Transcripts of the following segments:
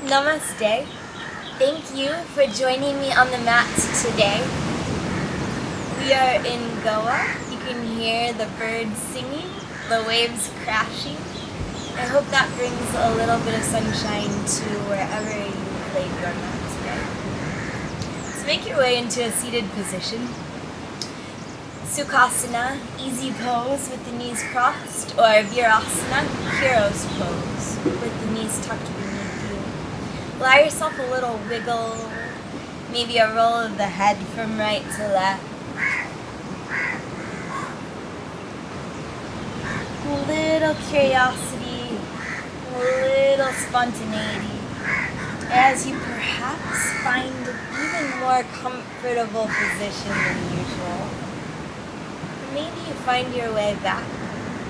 Namaste. Thank you for joining me on the mat today. We are in Goa. You can hear the birds singing, the waves crashing. I hope that brings a little bit of sunshine to wherever you laid your mat today. So make your way into a seated position. Sukhasana, easy pose with the knees crossed, or Virasana, hero's pose with the knees tucked beneath you. Allow yourself a little wiggle, maybe a roll of the head from right to left. A little curiosity, a little spontaneity, as you perhaps find an even more comfortable position than usual. Maybe you find your way back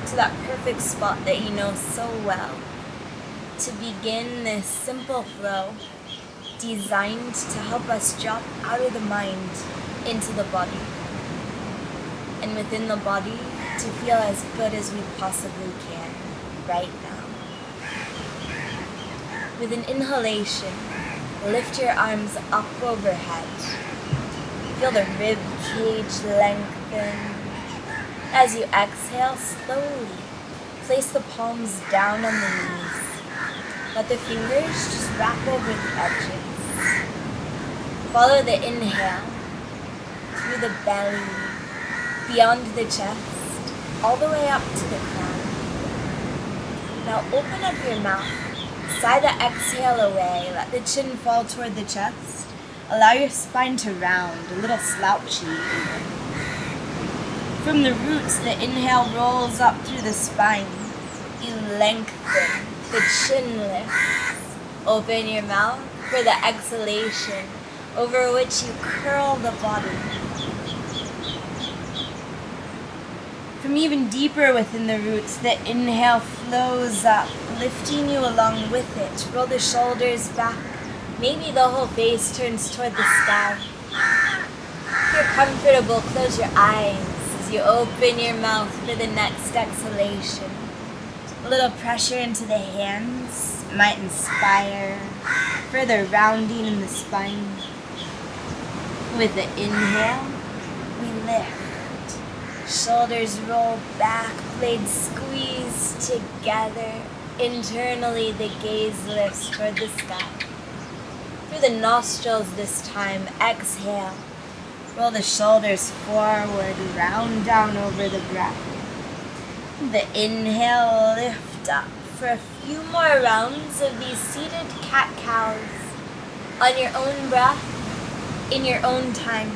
to that perfect spot that you know so well to begin this simple flow designed to help us drop out of the mind into the body, and within the body to feel as good as we possibly can right now. With an inhalation, lift your arms up overhead. Feel the rib cage lengthen. As you exhale, slowly place the palms down on the knees. Let the fingers just wrap over the edges. Follow the inhale through the belly, beyond the chest, all the way up to the crown. Now open up your mouth. Sigh the exhale away. Let the chin fall toward the chest. Allow your spine to round, a little slouchy even. From the roots, the inhale rolls up through the spine. You lengthen, the chin lifts. Open your mouth for the exhalation, over which you curl the body. From even deeper within the roots, the inhale flows up, lifting you along with it. Roll the shoulders back. Maybe the whole face turns toward the sky. If you're comfortable, close your eyes. You open your mouth for the next exhalation. A little pressure into the hands might inspire further rounding in the spine. With the inhale, we lift. Shoulders roll back, blades squeeze together. Internally, the gaze lifts toward the sky. Through the nostrils this time, exhale. Roll the shoulders forward, round down over the breath. The inhale, lift up for a few more rounds of these seated cat-cows on your own breath, in your own time.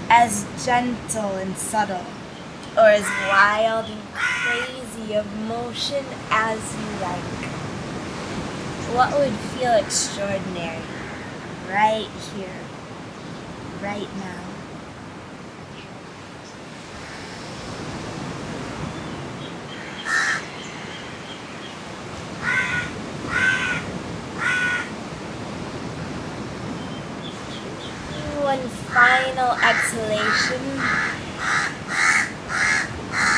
As gentle and subtle, or as wild and crazy of motion as you like. What would feel extraordinary right here? Right now. One final exhalation.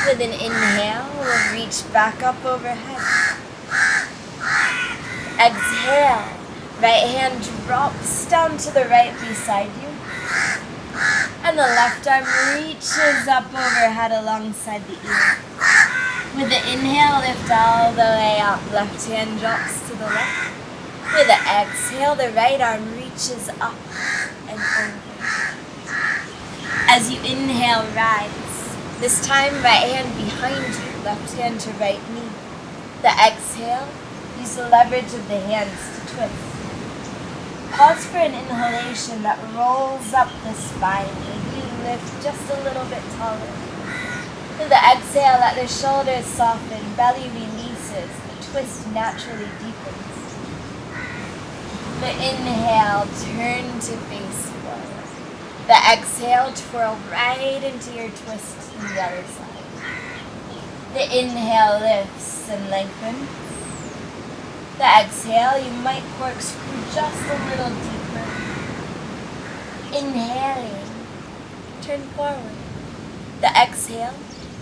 With an inhale, we'll reach back up overhead. Exhale. Right hand drops down to the right beside you. And the left arm reaches up overhead alongside the ear. With the inhale, lift all the way up. Left hand drops to the left. With the exhale, the right arm reaches up and over. As you inhale, rise. This time, right hand behind you, left hand to right knee. The exhale, use the leverage of the hands to twist. Pause for an inhalation that rolls up the spine. Maybe you lift just a little bit taller. With the exhale, let the shoulders soften, belly releases, the twist naturally deepens. The inhale, turn to face forward. The exhale, twirl right into your twist to the other side. The inhale lifts and lengthens. The exhale, you might corkscrew just a little deeper. Inhaling, turn forward. The exhale,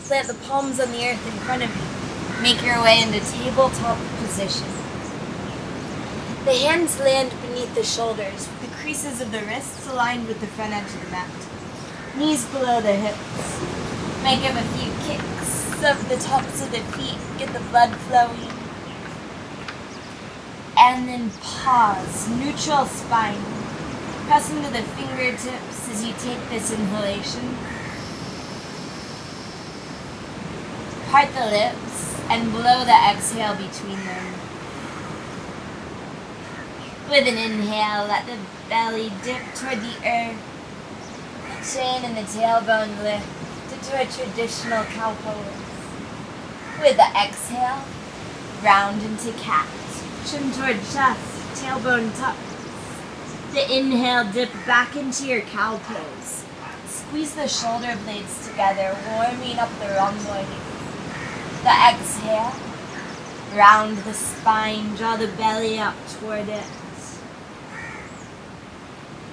plant the palms on the earth in front of you. Make your way into tabletop position. The hands land beneath the shoulders, with the creases of the wrists aligned with the front edge of the mat. Knees below the hips. Might give a few kicks of the tops of the feet, get the blood flowing. And then pause, neutral spine. Press into the fingertips as you take this inhalation. Part the lips and blow the exhale between them. With an inhale, let the belly dip toward the earth. The chin and the tailbone lift into a traditional cow pose. With the exhale, round into cat. Chin toward chest, tailbone tucks. The inhale, dip back into your cow pose. Squeeze the shoulder blades together, warming up the rhomboid. The exhale, round the spine, draw the belly up toward it.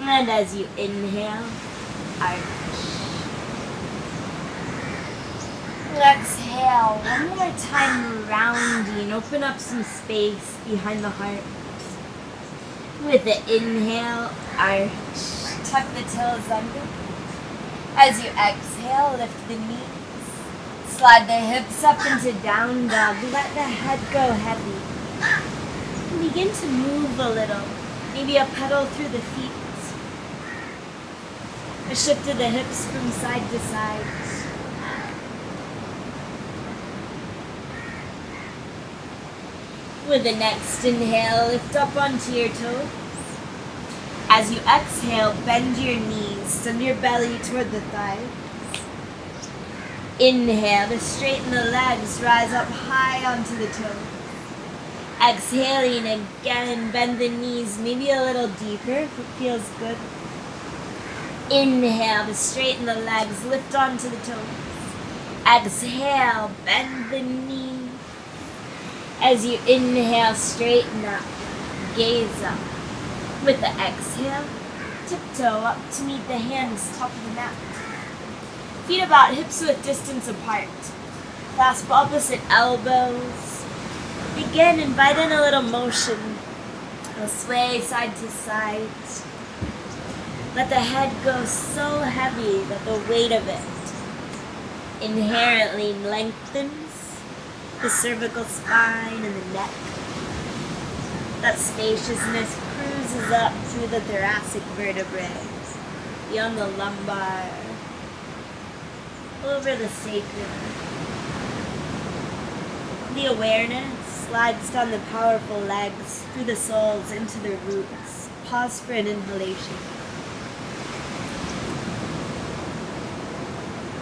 And as you inhale, arch. Exhale, one more time rounding, open up some space behind the heart. With the inhale, arch, tuck the toes under. As you exhale, lift the knees. Slide the hips up into down dog. Let the head go heavy. And begin to move a little. Maybe a pedal through the feet. A shift of the hips from side to side. With the next inhale, lift up onto your toes. As you exhale, bend your knees, send your belly toward the thighs. Inhale to straighten the legs, rise up high onto the toes. Exhaling again, bend the knees, maybe a little deeper if it feels good. Inhale to straighten the legs, lift onto the toes. Exhale, bend the knees. As you inhale, straighten up, gaze up. With the exhale, tiptoe up to meet the hands top of the mat. Feet about hips width distance apart. Clasp opposite elbows. Begin, invite in a little motion. You'll sway side to side. Let the head go so heavy that the weight of it inherently lengthens the cervical spine and the neck. That spaciousness cruises up through the thoracic vertebrae, beyond the lumbar, over the sacrum. The awareness slides down the powerful legs, through the soles, into the roots. Pause for an inhalation.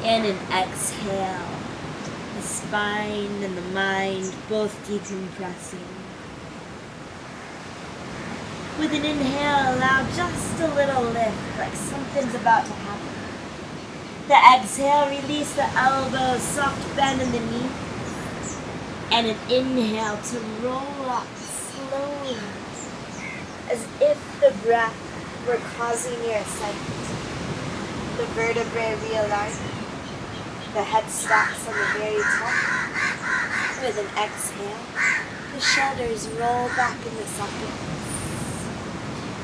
And an exhale. The spine and the mind both decompressing. With an inhale, allow just a little lift, like something's about to happen. The exhale, release the elbows, soft bend in the knees. And an inhale to roll up slowly, as if the breath were causing your sight. The vertebrae realign. The head stops on the very top. With an exhale, the shoulders roll back in the sockets.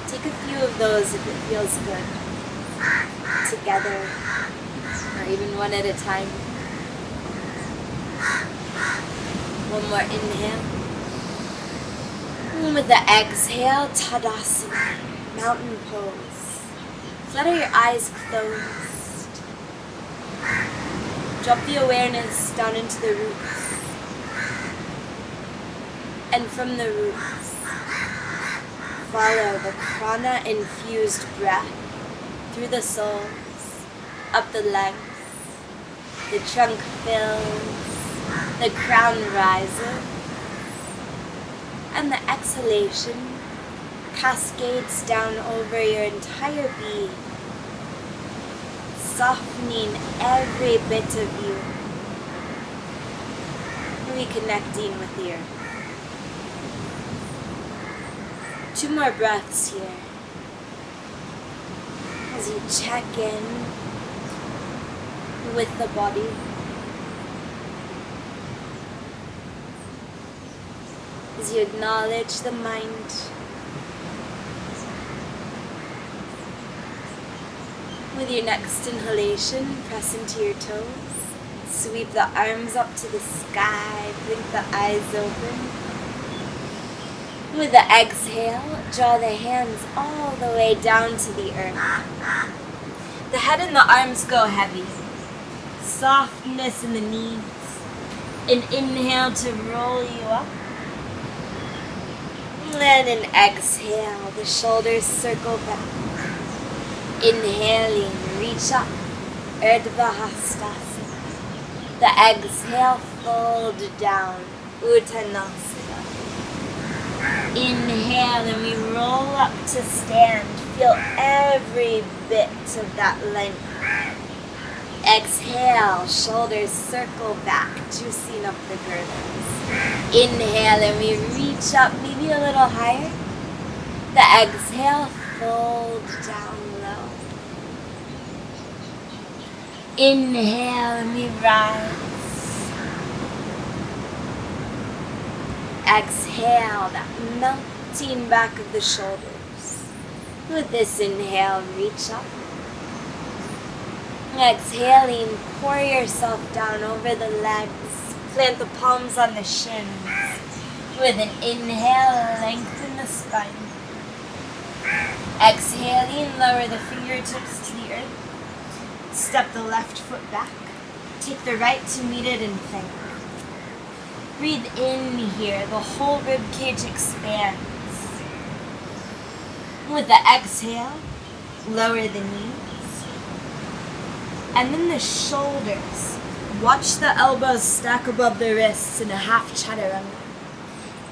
Take a few of those if it feels good. Together, or even one at a time. One more inhale. And with the exhale, Tadasana, mountain pose. Flutter your eyes closed. Drop the awareness down into the roots. And from the roots, follow the prana-infused breath through the soles, up the legs. The trunk fills, the crown rises, and the exhalation cascades down over your entire being, softening every bit of you, reconnecting with the earth. 2 more breaths here as you check in with the body. As you acknowledge the mind With your next inhalation, press into your toes. Sweep the arms up to the sky. Blink the eyes open. With the exhale, draw the hands all the way down to the earth. The head and the arms go heavy. Softness in the knees. An inhale to roll you up. And an exhale, the shoulders circle back. Inhaling, reach up, Urdhva Hastasana. The exhale, fold down, Uttanasana. Inhale and we roll up to stand. Feel every bit of that length. Exhale, shoulders circle back, juicing up the girdles. Inhale and we reach up, maybe a little higher. The exhale, fold down low. Inhale and we rise. Exhale, that melting back of the shoulders. With this inhale, reach up. Exhaling, pour yourself down over the legs. Plant the palms on the shins. With an inhale, lengthen the spine. Exhaling, lower the fingertips to the earth. Step the left foot back. Take the right to meet it in plank. Breathe in here, the whole rib cage expands. With the exhale, lower the knees. And then the shoulders. Watch the elbows stack above the wrists in a half chaturanga.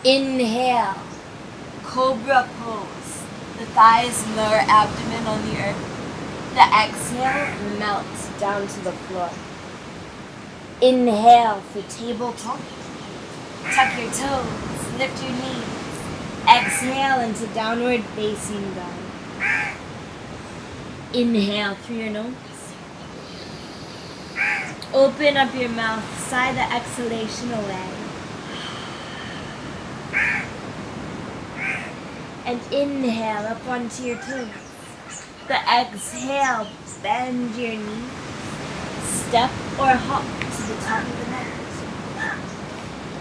Inhale, cobra pose. The thighs and lower abdomen on the earth. The exhale, melt down to the floor. Inhale for tabletop. Tuck your toes, lift your knees. Exhale into downward facing dog. Inhale through your nose. Open up your mouth, sigh the exhalation away. And inhale up onto your toes. The exhale, bend your knees. Step or hop to the top of the mat.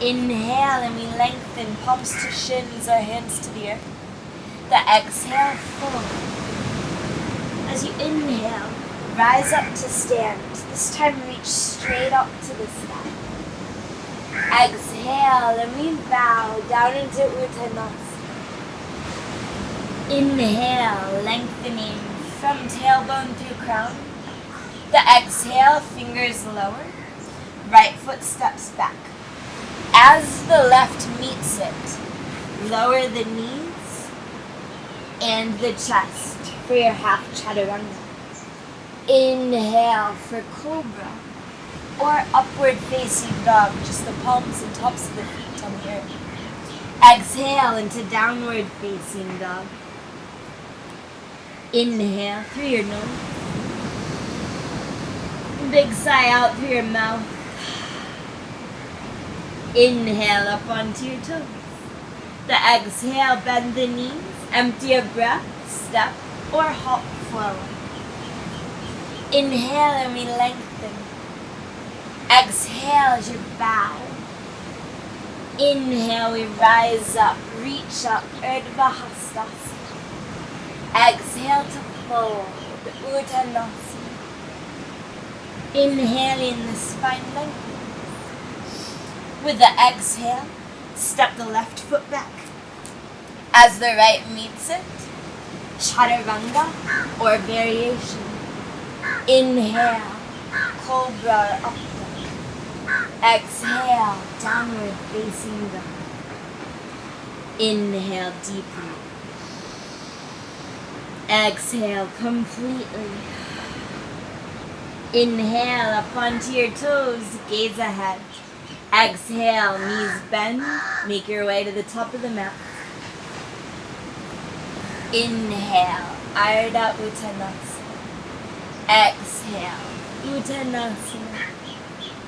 Inhale and we lengthen, palms to shins or hands to the earth. The exhale, fold. As you inhale, rise up to stand. This time reach straight up to the sky. Exhale and we bow down into Uttanasana. Inhale, lengthening from tailbone through crown. The exhale, fingers lower. Right foot steps back. As the left meets it, lower the knees and the chest for your half chaturanga. Inhale for cobra or upward facing dog, just the palms and tops of the feet on the earth. Exhale into downward facing dog. Inhale through your nose. Big sigh out through your mouth. Inhale up onto your toes. The exhale, bend the knees, empty your breath, step or hop forward. Inhale and we lengthen. Exhale as you bow. Inhale, we rise up, reach up, Urdhva Hastasana. Exhale to fold, Uttanasana. Inhaling, the spine lengthens. With the exhale, step the left foot back. As the right meets it, chaturanga or variation. Inhale, cobra up dog. Exhale, downward facing dog. Inhale deeply. Exhale completely. Inhale up onto your toes, gaze ahead. Exhale, knees bend, make your way to the top of the mat. Inhale, Ardha Uttanasana. Exhale, Uttanasana.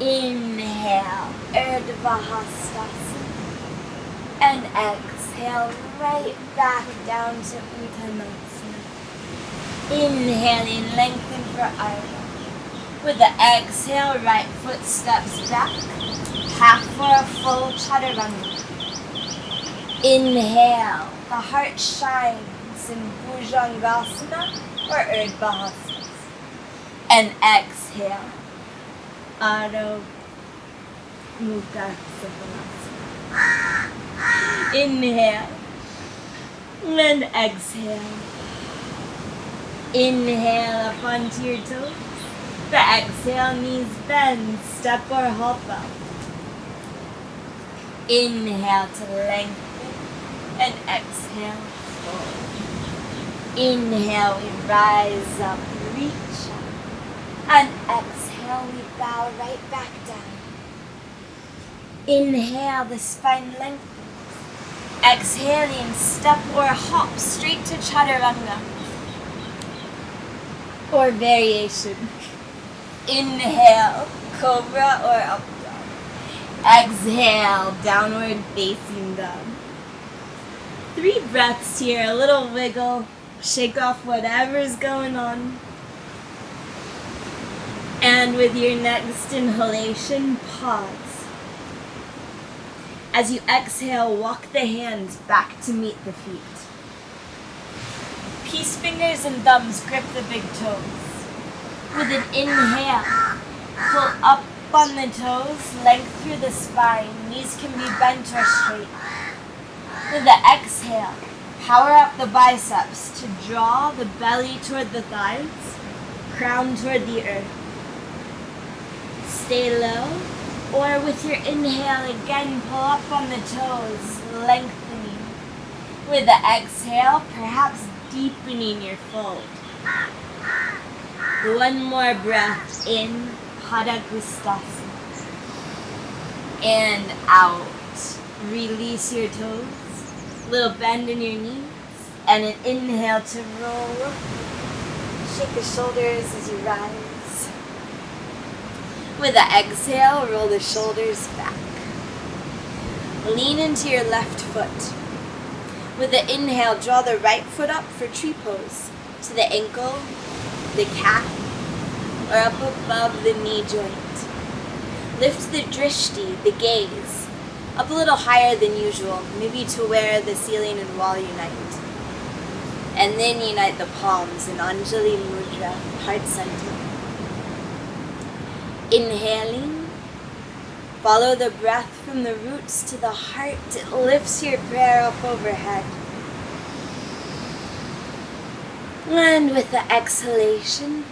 Inhale, Urdhva Hastasana. And exhale, right back down to Uttanasana. Inhaling, lengthen for Ardha. With the exhale, right foot steps back. Half for a full chaturanga. Inhale, the heart shines in Bhujangasana or Urdhva Hasana. And exhale, Adho Mukha Svanasana. Inhale and exhale. Inhale up onto your toes. The exhale, knees bend, step or hop up. Inhale to lengthen and exhale, fold. Inhale, we rise up, reach up. And exhale, we bow right back down. Inhale, the spine lengthens. Exhaling, step or hop straight to chaturanga. Or variation. Inhale, cobra or up dog. Exhale, downward facing dog. 3 breaths here, a little wiggle. Shake off whatever's going on. And with your next inhalation, pause. As you exhale, walk the hands back to meet the feet. Peace fingers and thumbs grip the big toes. With an inhale, pull up on the toes, length through the spine. Knees can be bent or straight. With the exhale, power up the biceps to draw the belly toward the thighs, crown toward the earth. Stay low, or with your inhale again, pull up on the toes, lengthening. With the exhale, perhaps deepening your fold. One more breath in, Padangusthasana. And out. Release your toes. Little bend in your knees. And an inhale to roll. Shake the shoulders as you rise. With the exhale, roll the shoulders back. Lean into your left foot. With the inhale, draw the right foot up for tree pose to the ankle, the calf, or up above the knee joint. Lift the drishti, the gaze, up a little higher than usual, maybe to where the ceiling and wall unite. And then unite the palms in Anjali Mudra, heart center. Inhaling, follow the breath from the roots to the heart. It lifts your prayer up overhead. And with the exhalation,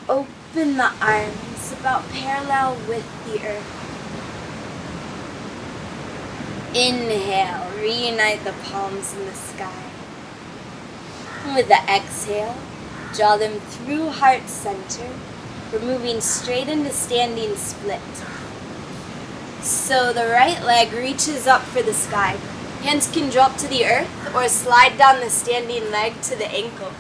open the arms about parallel with the earth. Inhale, reunite the palms in the sky. And with the exhale, draw them through heart center. We're moving straight into standing split. So the right leg reaches up for the sky. Hands can drop to the earth or slide down the standing leg to the ankle.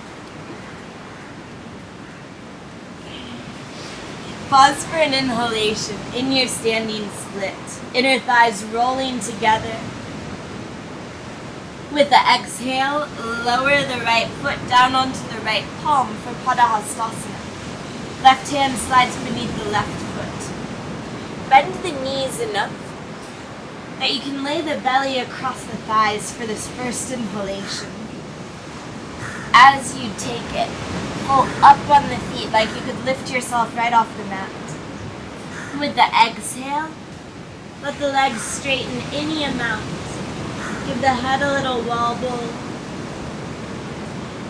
Pause for an inhalation in your standing split. Inner thighs rolling together. With the exhale, lower the right foot down onto the right palm for Padahastasana. Left hand slides beneath the left foot. Bend the knees enough that you can lay the belly across the thighs for this first inhalation. As you take it, pull up on the feet like you could lift yourself right off the mat. With the exhale, let the legs straighten any amount. Give the head a little wobble.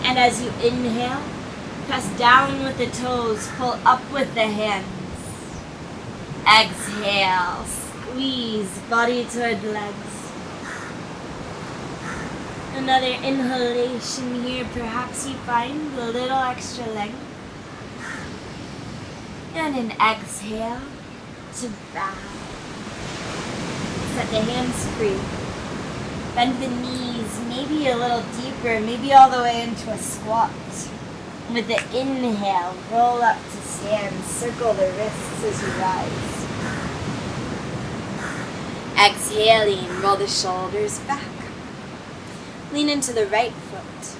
And as you inhale, press down with the toes, pull up with the hands. Exhale, squeeze body toward legs. Another inhalation here, perhaps you find a little extra length. And an exhale to bow. Set the hands free. Bend the knees, maybe a little deeper, maybe all the way into a squat. With the inhale, roll up to stand, circle the wrists as you rise. Exhaling, roll the shoulders back. Lean into the right foot.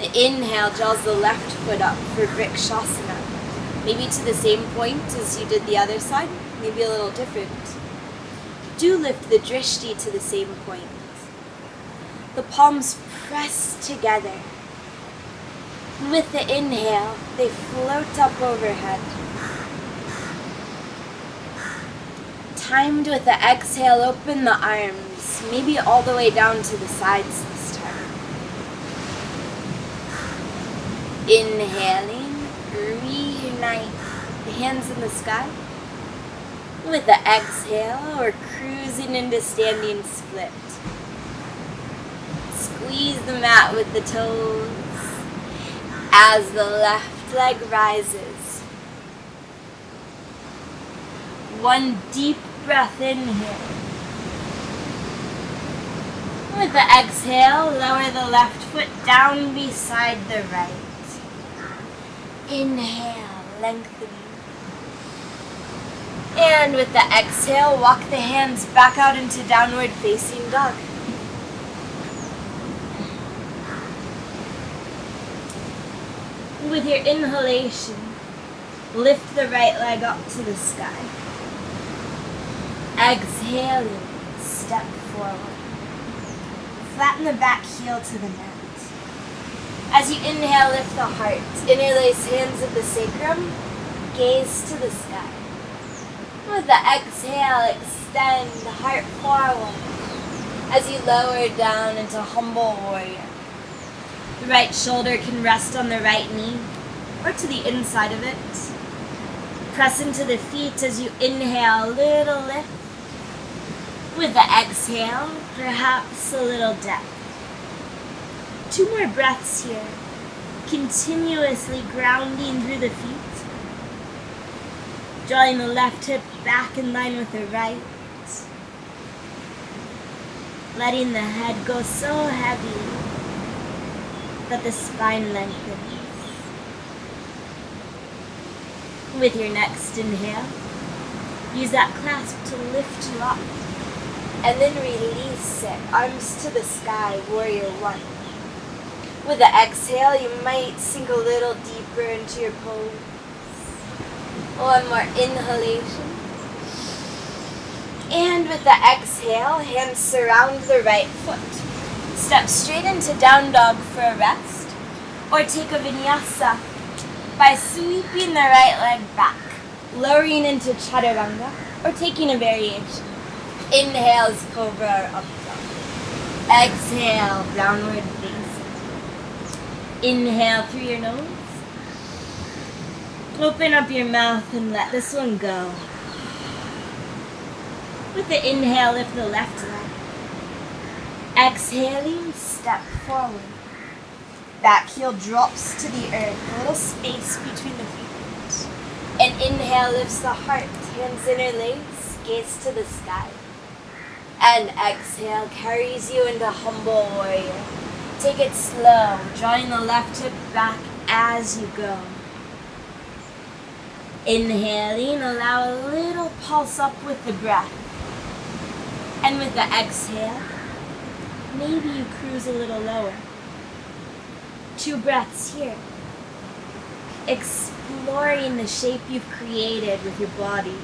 The inhale draws the left foot up for Vrikshasana. Maybe to the same point as you did the other side, maybe a little different. Do lift the drishti to the same point. The palms press together. With the inhale, they float up overhead. Timed with the exhale, open the arms, maybe all the way down to the sides this time. Inhaling, reunite the hands in the sky. With the exhale, we're cruising into standing split. Squeeze the mat with the toes as the left leg rises. One deep breath in here. With the exhale, lower the left foot down beside the right. Inhale, lengthening. And with the exhale, walk the hands back out into downward facing dog. With your inhalation, lift the right leg up to the sky. Exhaling, step forward. Flatten the back heel to the mat. As you inhale, lift the heart. Interlace hands at the sacrum. Gaze to the sky. With the exhale, extend the heart forward as you lower down into humble warrior. The right shoulder can rest on the right knee or to the inside of it. Press into the feet as you inhale, little lift. With the exhale, perhaps a little depth. 2 more breaths here, continuously grounding through the feet. Drawing the left hip back in line with the right. Letting the head go so heavy that the spine lengthens. With your next inhale, use that clasp to lift you up. And then release it, arms to the sky, warrior 1. With the exhale, you might sink a little deeper into your pose. 1 more inhalation. And with the exhale, hands surround the right foot. Step straight into down dog for a rest. Or take a vinyasa by sweeping the right leg back, lowering into chaturanga, or taking a variation. Inhales, cobra or up dog. Exhale, downward facing. Inhale through your nose. Open up your mouth and let this one go. With the inhale, lift the left leg. Exhaling, step forward. Back heel drops to the earth, a little space between the feet. And inhale lifts the heart, hands interlace, gaze to the sky. And exhale carries you into humble warrior. Take it slow, drawing the left hip back as you go. Inhaling, allow a little pulse up with the breath. And with the exhale, maybe you cruise a little lower. 2 breaths here. Exploring the shape you've created with your body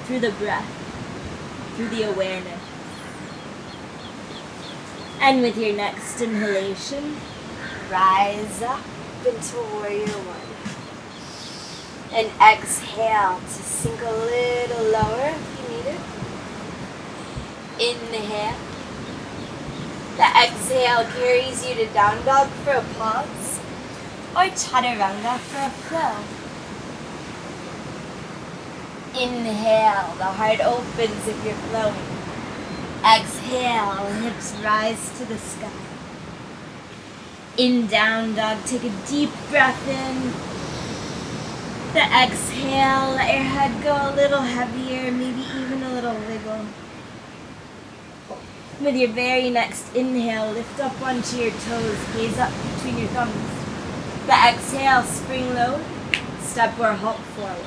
through the breath, through the awareness. And with your next inhalation, rise up into warrior 1. And exhale to sink a little lower if you need it. Inhale. The exhale carries you to down dog for a pause, or chaturanga for a flow. Inhale, the heart opens if you're flowing. Exhale, hips rise to the sky. In down dog, take a deep breath in. The exhale, let your head go a little heavier, maybe even a little wiggle. With your very next inhale, lift up onto your toes, gaze up between your thumbs. The exhale, spring low, step or halt forward.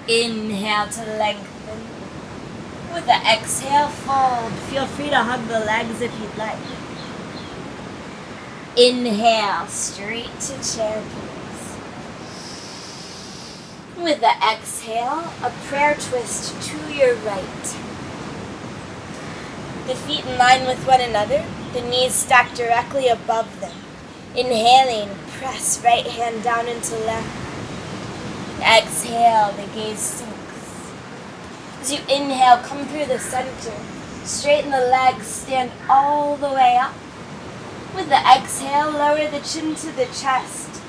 Inhale to lengthen. With the exhale, fold. Feel free to hug the legs if you'd like. Inhale, straight to chair pose. With the exhale, a prayer twist to your right. The feet in line with one another, the knees stacked directly above them. Inhaling, press right hand down into left. Exhale, the gaze sinks. As you inhale, come through the center. Straighten the legs, stand all the way up. With the exhale, lower the chin to the chest.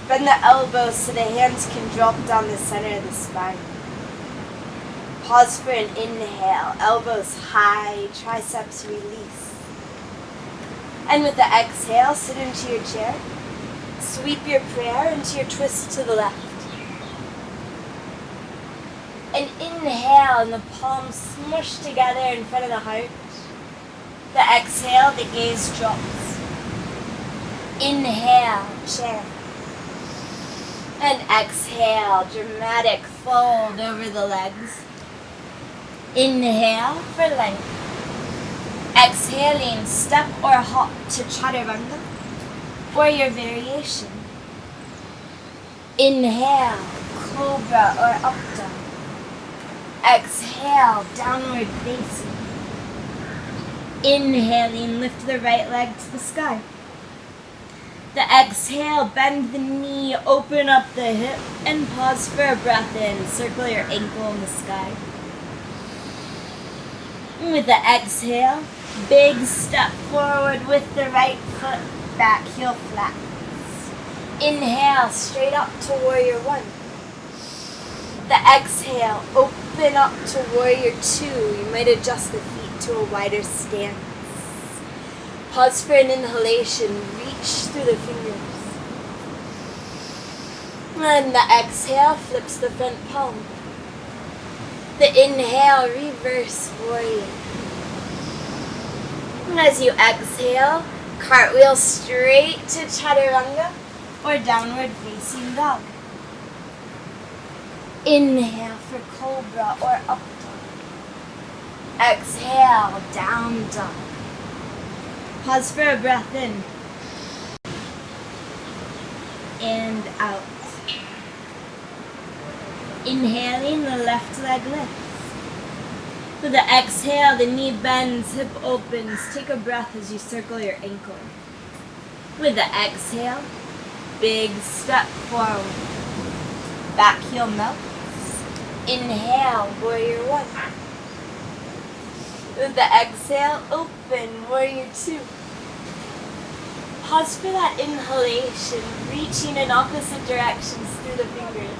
Bend the elbows so the hands can drop down the center of the spine. Pause for an inhale, elbows high, triceps release. And with the exhale, sit into your chair. Sweep your prayer into your twist to the left. And inhale, and the palms smush together in front of the heart. The exhale, the gaze drops. Inhale, chair. And exhale, dramatic fold over the legs. Inhale for length. Exhaling, step or hop to chaturanga or your variation. Inhale, cobra or up dog. Exhale, downward facing. Inhaling, lift the right leg to the sky. The exhale, bend the knee, open up the hip, and pause for a breath in. Circle your ankle in the sky. And with the exhale, big step forward with the right foot, back heel flat. Inhale, straight up to warrior one. The exhale, open up to warrior two. You might adjust the feet to a wider stance. Pause for an inhalation, reach through the fingers. And the exhale flips the front palm. The inhale, reverse warrior. And as you exhale, cartwheel straight to chaturanga or downward facing dog. Inhale for cobra or up dog. Exhale, down dog. Pause for a breath in. And out. Inhaling, the left leg lifts. With the exhale, the knee bends, hip opens. Take a breath as you circle your ankle. With the exhale, big step forward. Back heel melts. Inhale, warrior one. With the exhale, open, warrior two. Pause for that inhalation, reaching in opposite directions through the fingers.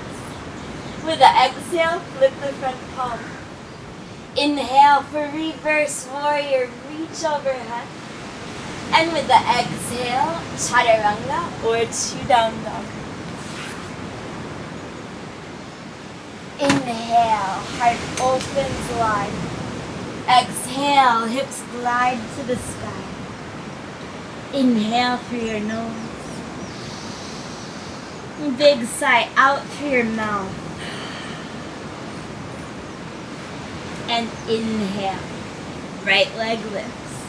With the exhale, flip the front palm. Inhale for reverse warrior, reach overhead. And with the exhale, chaturanga or two down dog. Inhale, heart opens wide. Exhale, hips glide to the sky. Inhale through your nose. Big sigh out through your mouth. And inhale, right leg lifts.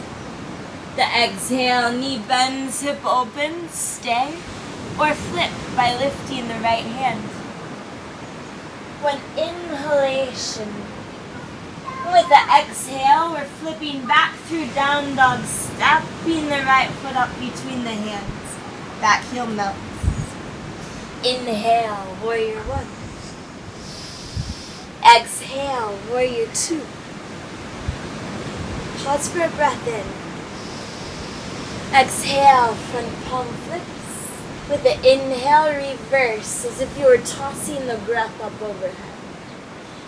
The exhale, knee bends, hip opens, stay, or flip by lifting the right hand. One inhalation. With the exhale, we're flipping back through down dog, stepping the right foot up between the hands. Back heel melts. Inhale, warrior one. Exhale, warrior two. Pause for a breath in. Exhale, front palm flips. With the inhale, reverse as if you were tossing the breath up overhead.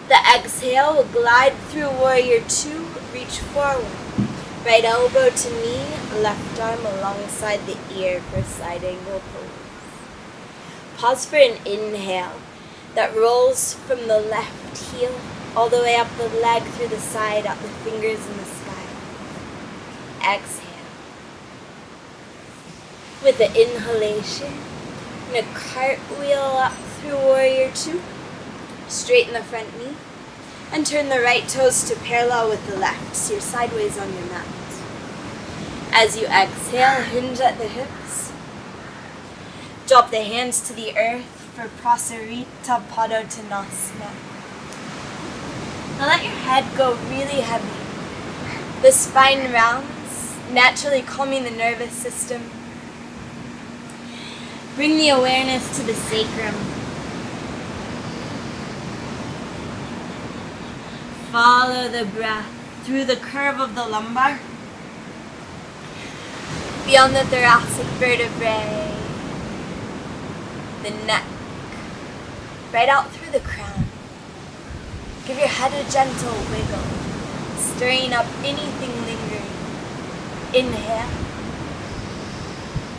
The exhale will glide through warrior two, reach forward. Right elbow to knee, left arm alongside the ear for side angle pose. Pause for an inhale that rolls from the left heel all the way up the leg through the side, up the fingers in the sky. Exhale. With the inhalation, I'm going to cartwheel up through warrior two. Straighten the front knee and turn the right toes to parallel with the left, so you're sideways on your mat. As you exhale, hinge at the hips. Drop the hands to the earth for Prasarita Padottanasana. Now let your head go really heavy. The spine rounds, naturally calming the nervous system. Bring the awareness to the sacrum. Follow the breath through the curve of the lumbar, beyond the thoracic vertebrae, the neck, right out through the crown. Give your head a gentle wiggle, stirring up anything lingering. Inhale.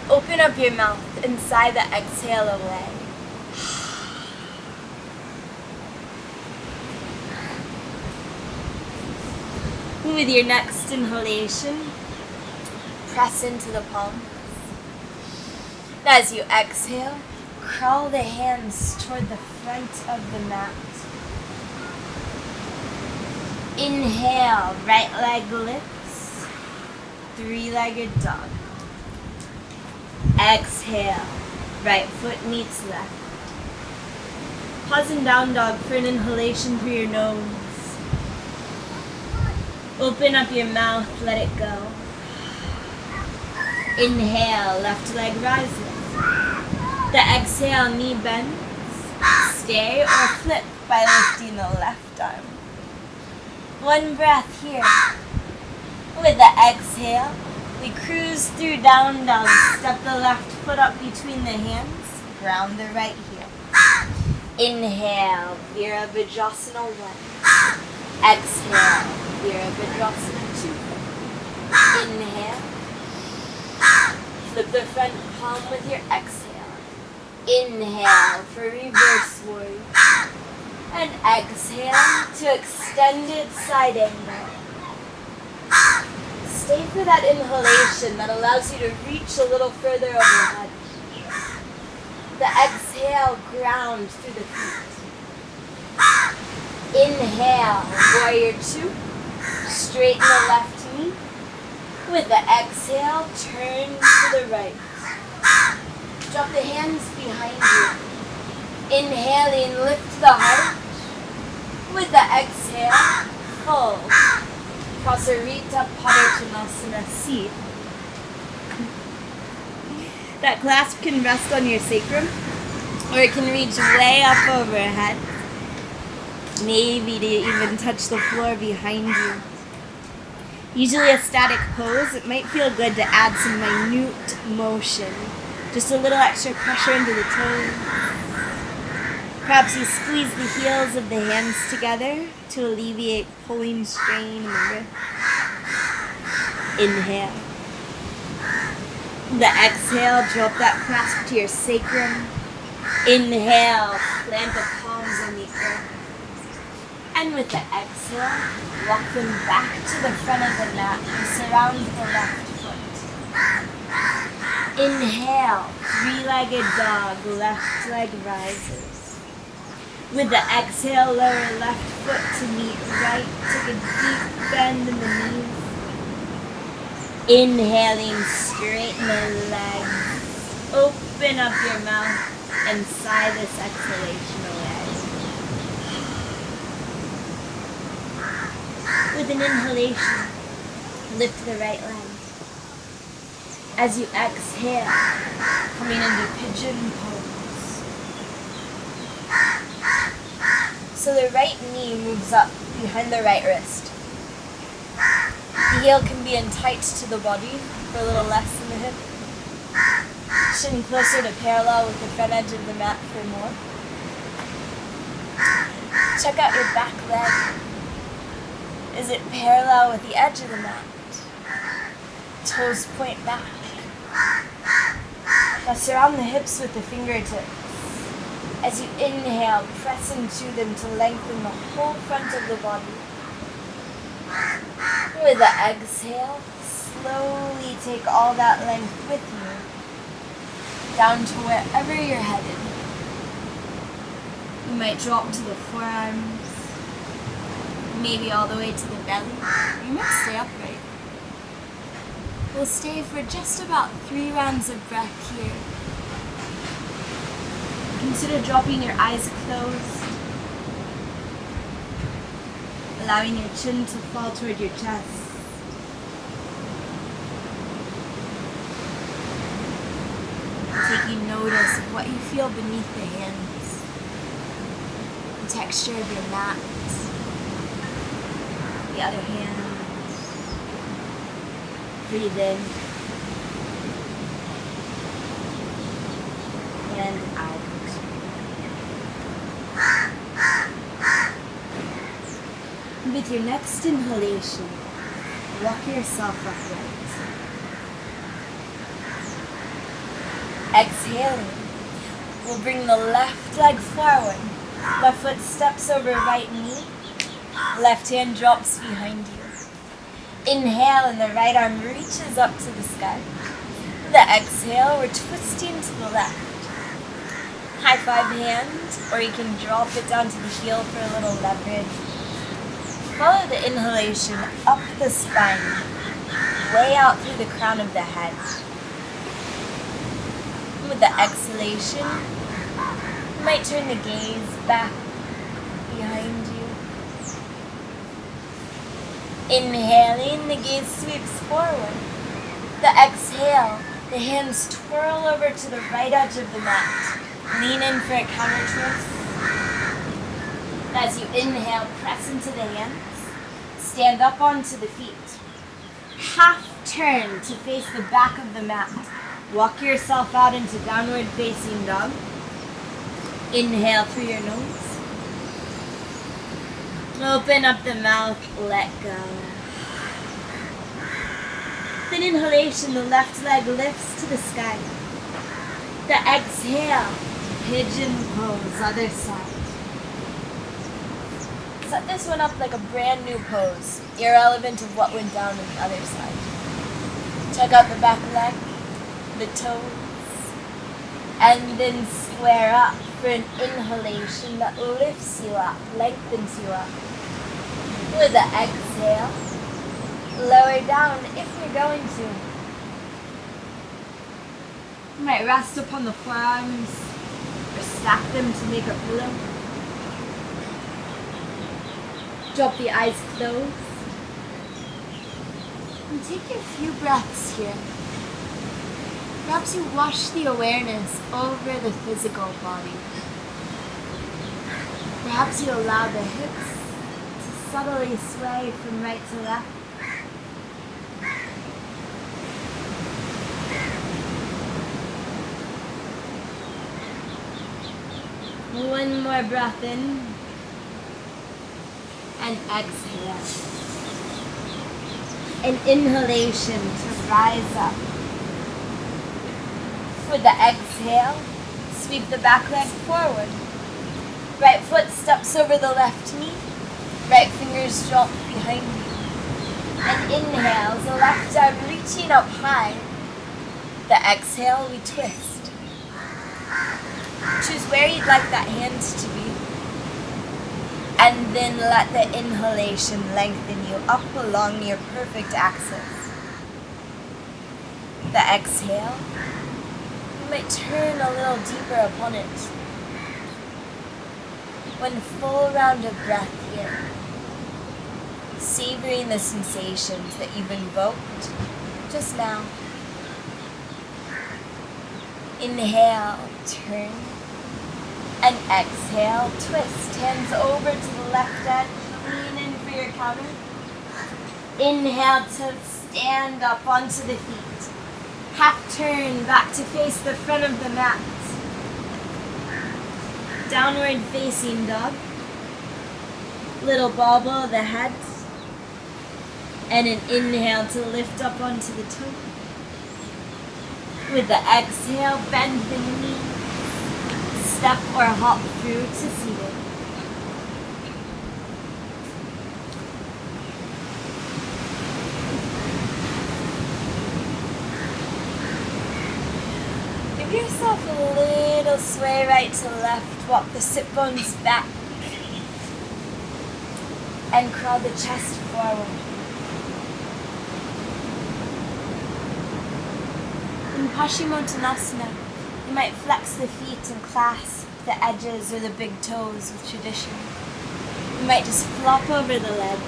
Open up your mouth and sigh the exhale away. With your next inhalation, press into the palms. As you exhale, crawl the hands toward the front of the mat. Inhale, right leg lifts, three-legged dog. Exhale, right foot meets left. Pause in down dog for an inhalation through your nose. Open up your mouth, let it go. Inhale, left leg rises. The exhale, knee bends. Stay or flip by lifting the left arm. One breath here. With the exhale, we cruise through down dog. Step the left foot up between the hands. Ground the right heel. Inhale, Virabhadrasana 1. Exhale, Virabhadrasana 2. Inhale. Flip the front palm with your exhale. Inhale for reverse warrior. And exhale to extended side angle. Stay for that inhalation that allows you to reach a little further overhead. The exhale, ground through the feet. Inhale, warrior 2. Straighten the left knee. With the exhale, turn to the right. Drop the hands behind you. Inhaling, lift the heart. With the exhale, fold. Prasarita Padottanasana seat. That clasp can rest on your sacrum, or it can reach way up overhead. Maybe to even touch the floor behind you. Usually a static pose, it might feel good to add some minute motion. Just a little extra pressure into the toes. Perhaps you squeeze the heels of the hands together to alleviate pulling strain in the wrist. Inhale. The exhale, drop that clasp to your sacrum. Inhale, plant the palms on the earth. And with the exhale, walk them back to the front of the mat and surround the left foot. Inhale, three-legged dog, left leg rises. With the exhale, lower left foot to meet right. Take a deep bend in the knees. Inhaling, straighten the legs. Open up your mouth and sigh this exhalation away. With an inhalation, lift the right leg. As you exhale, coming into pigeon pose. So the right knee moves up behind the right wrist. The heel can be in tight to the body for a little less in the hip. Shin closer to parallel with the front edge of the mat for more. Check out your back leg. Is it parallel with the edge of the mat? Toes point back. Now surround the hips with the fingertips. As you inhale, press into them to lengthen the whole front of the body. With the exhale, slowly take all that length with you, down to wherever you're headed. You might drop to the forearms, maybe all the way to the belly. You might stay upright. We'll stay for just about 3 rounds of breath here. Consider dropping your eyes closed, allowing your chin to fall toward your chest. Taking notice of what you feel beneath the hands, the texture of your mat, the other hand. Breathe in and out. With your next inhalation, walk yourself upright. Exhaling, we'll bring the left leg forward. Left foot steps over right knee. Left hand drops behind you. Inhale and the right arm reaches up to the sky. The exhale, we're twisting to the left. High five hand, or you can drop it down to the heel for a little leverage. Follow the inhalation up the spine, way out through the crown of the head. With the exhalation, you might turn the gaze back behind you. Inhaling, the gaze sweeps forward. The exhale, the hands twirl over to the right edge of the mat. Lean in for a counter twist. As you inhale, press into the hands. Stand up onto the feet. Half turn to face the back of the mat. Walk yourself out into downward facing dog. Inhale through your nose. Open up the mouth, let go. Then inhalation, the left leg lifts to the sky. The exhale, pigeon pose, other side. Set this one up like a brand new pose, irrelevant of what went down on the other side. Check out the back leg, the toes, and then square up for an inhalation that lifts you up, lengthens you up. With the exhale, lower down if you're going to. You might rest upon the forearms or stack them to make a pillow. Drop the eyes closed. And take a few breaths here. Perhaps you wash the awareness over the physical body. Perhaps you allow the hips to subtly sway from right to left. One more breath in and exhale. An inhalation to rise up. With the exhale, sweep the back leg forward. Right foot steps over the left knee. Right fingers drop behind you. And inhale, the left arm reaching up high. The exhale, we twist. Choose where you'd like that hand to be. And then let the inhalation lengthen you up along your perfect axis. The exhale, you might turn a little deeper upon it. One full round of breath here. Savoring the sensations that you've invoked just now. Inhale, turn. And exhale, twist. Hands over to the left edge. Lean in for your counter. Inhale to stand up onto the feet. Half turn back to face the front of the mat. Downward facing dog. Little bobble of the head. And an inhale to lift up onto the toe. With the exhale, bend the knee. Step or hop through to seated. Give yourself a little sway right to left. Walk the sit bones back. And curl the chest forward. In Paschimottanasana, you might flex the feet and clasp the edges or the big toes with tradition. You might just flop over the legs.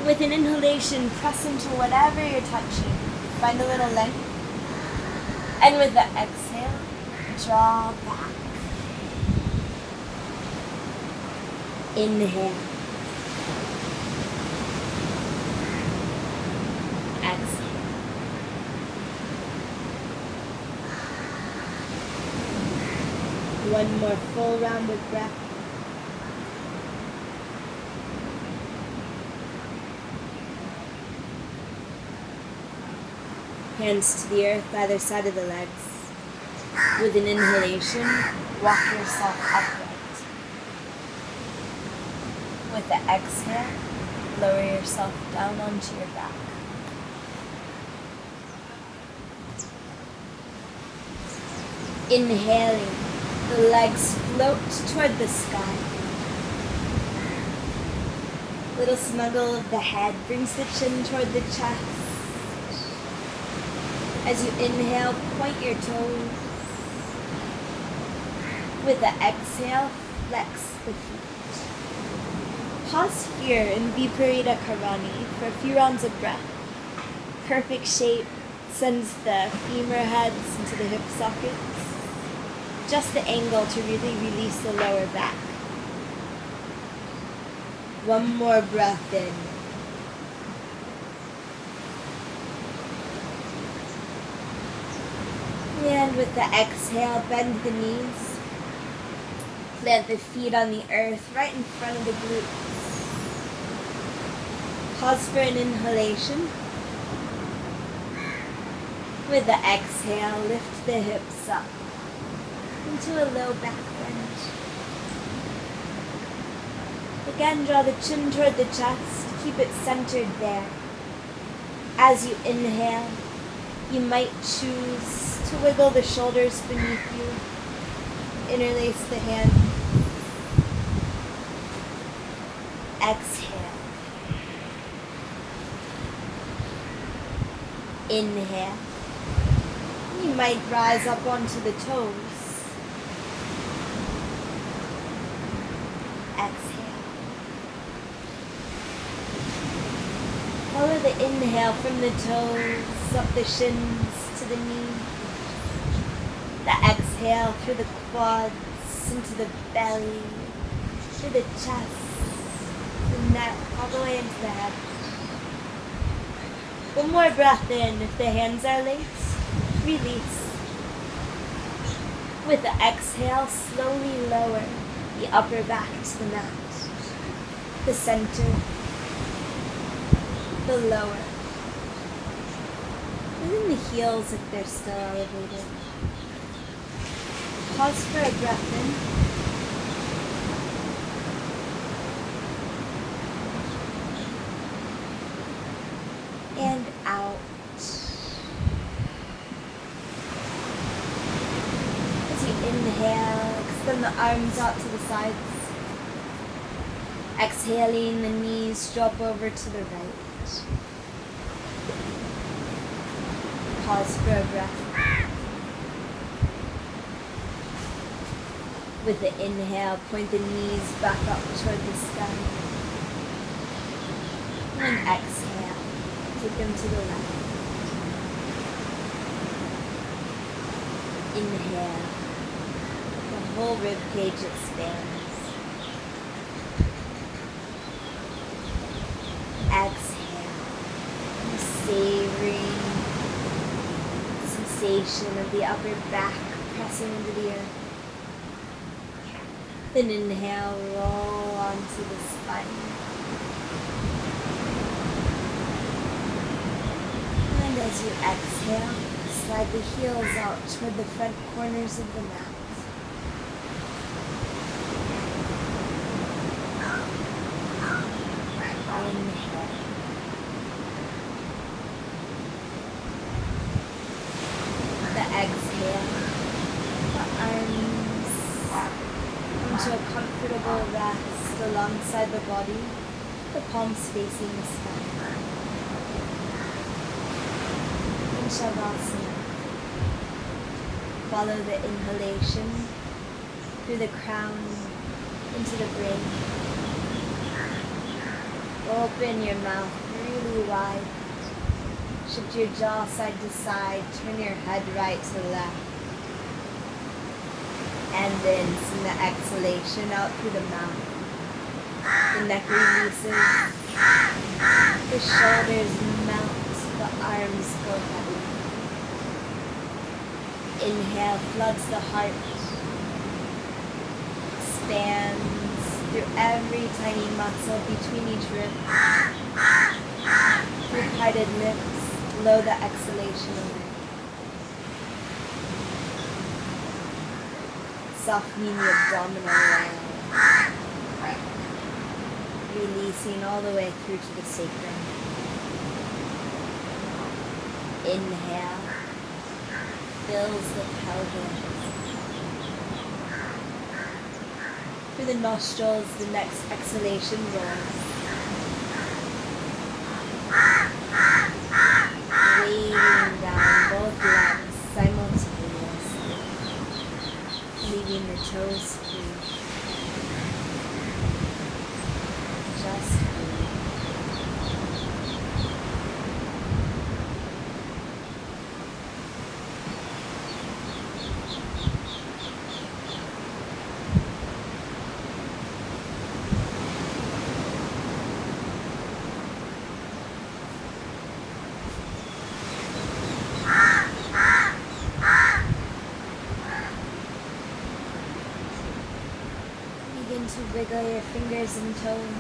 With an inhalation, press into whatever you're touching. Find a little length. And with the exhale, draw back. Inhale. Exhale. One more full round of breath. Hands to the earth, either side of the legs. With an inhalation, walk yourself upright. With the exhale, lower yourself down onto your back. Inhaling, the legs float toward the sky. Little snuggle of the head brings the chin toward the chest. As you inhale, point your toes. With the exhale, flex the feet. Pause here in Viparita Karani for a few rounds of breath. Perfect shape sends the femur heads into the hip sockets. Just the angle to really release the lower back. One more breath in. And with the exhale, bend the knees. Plant the feet on the earth right in front of the glutes. Pause for an inhalation. With the exhale, lift the hips up into a low back bend. Again, draw the chin toward the chest. Keep it centered there. As you inhale, you might choose to wiggle the shoulders beneath you. Interlace the hands. Exhale. Inhale. You might rise up onto the toes. Exhale. Follow the inhale from the toes, up the shins to the knees. The exhale through the quads, into the belly, through the chest, the neck, all the way into the head. One more breath in. If the hands are laced, release. With the exhale, slowly lower the upper back to the mat, the center, the lower, and then the heels if they're still elevated. Pause for a breath in. And out. As you inhale, extend the arms out to the sides. Exhaling, the knees drop over to the right. Pause for a breath. With the inhale, point the knees back up toward the sky. And exhale, take them to the left. Inhale, the whole rib cage expands. Exhale, savoring sensation of the upper back pressing into the earth. Then inhale, roll onto the spine. And as you exhale, slide the heels out toward the front corners of the mat. Inhale. The exhale, the arms to a comfortable rest alongside the body, the palms facing the sky. in Shavasana. Follow the inhalation through the crown into the brain. Open your mouth really wide. Shift your jaw side to side. Turn your head right to left. And then send the exhalation out through the mouth. The neck releases. The shoulders melt. The arms go heavy. Inhale floods the heart. Expands through every tiny muscle between each rib. Through parted lips, blow the exhalation away. Softening the abdominal wall. Releasing all the way through to the sacrum. Inhale. Fills the pelvis. Through the nostrils, the next exhalation rolls. Weighting down both legs simultaneously. Leaving the toes free. Just breathe. Begin to wiggle your fingers and toes.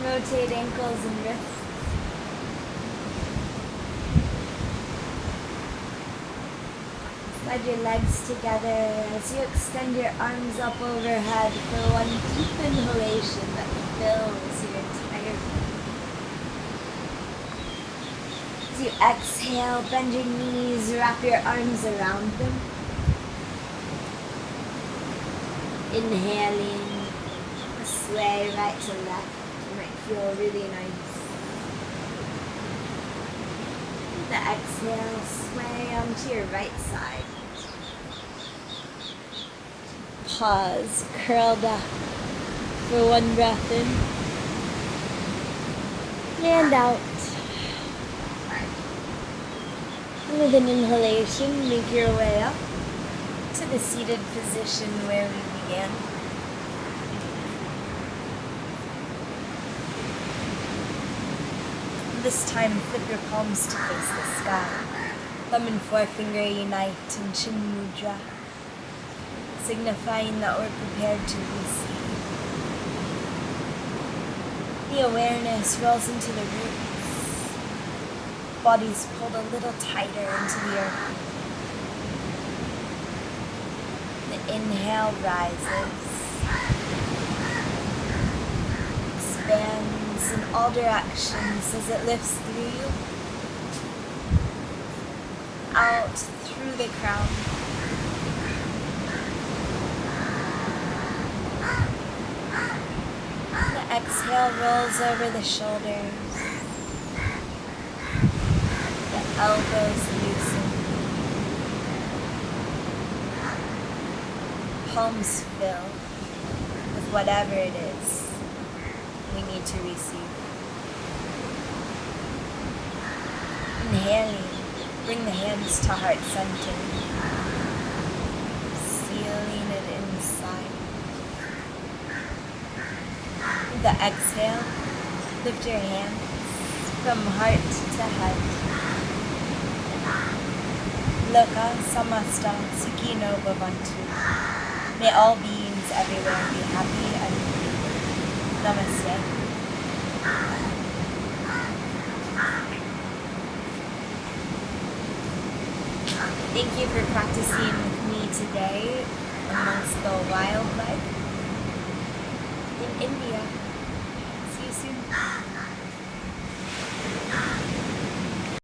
Rotate ankles and wrists. Slide your legs together as you extend your arms up overhead for one deep inhalation that fills your entire body. As you exhale, bend your knees, wrap your arms around them. Inhaling, sway right to left. You might feel really nice. The exhale, sway onto your right side. Pause, curled up for one breath in. And out. With an inhalation, make your way up to the seated position where we began. This time, flip your palms to face the sky. Thumb and forefinger unite in Chin Mudra, signifying that we're prepared to receive. The awareness rolls into the roots. Body's pulled a little tighter into the earth. The inhale rises, expands in all directions as it lifts through you, out through the crown. The exhale rolls over the shoulders. The elbows loosen. Palms fill with whatever it is we need to receive. Inhaling, bring the hands to heart center, sealing it inside. With the exhale, lift your hands from heart to head. Loka samasta sukhino bhavantu. May all beings everywhere be happy and free. Namaste. Thank you for practicing with me today amongst the wildlife in India. See you soon.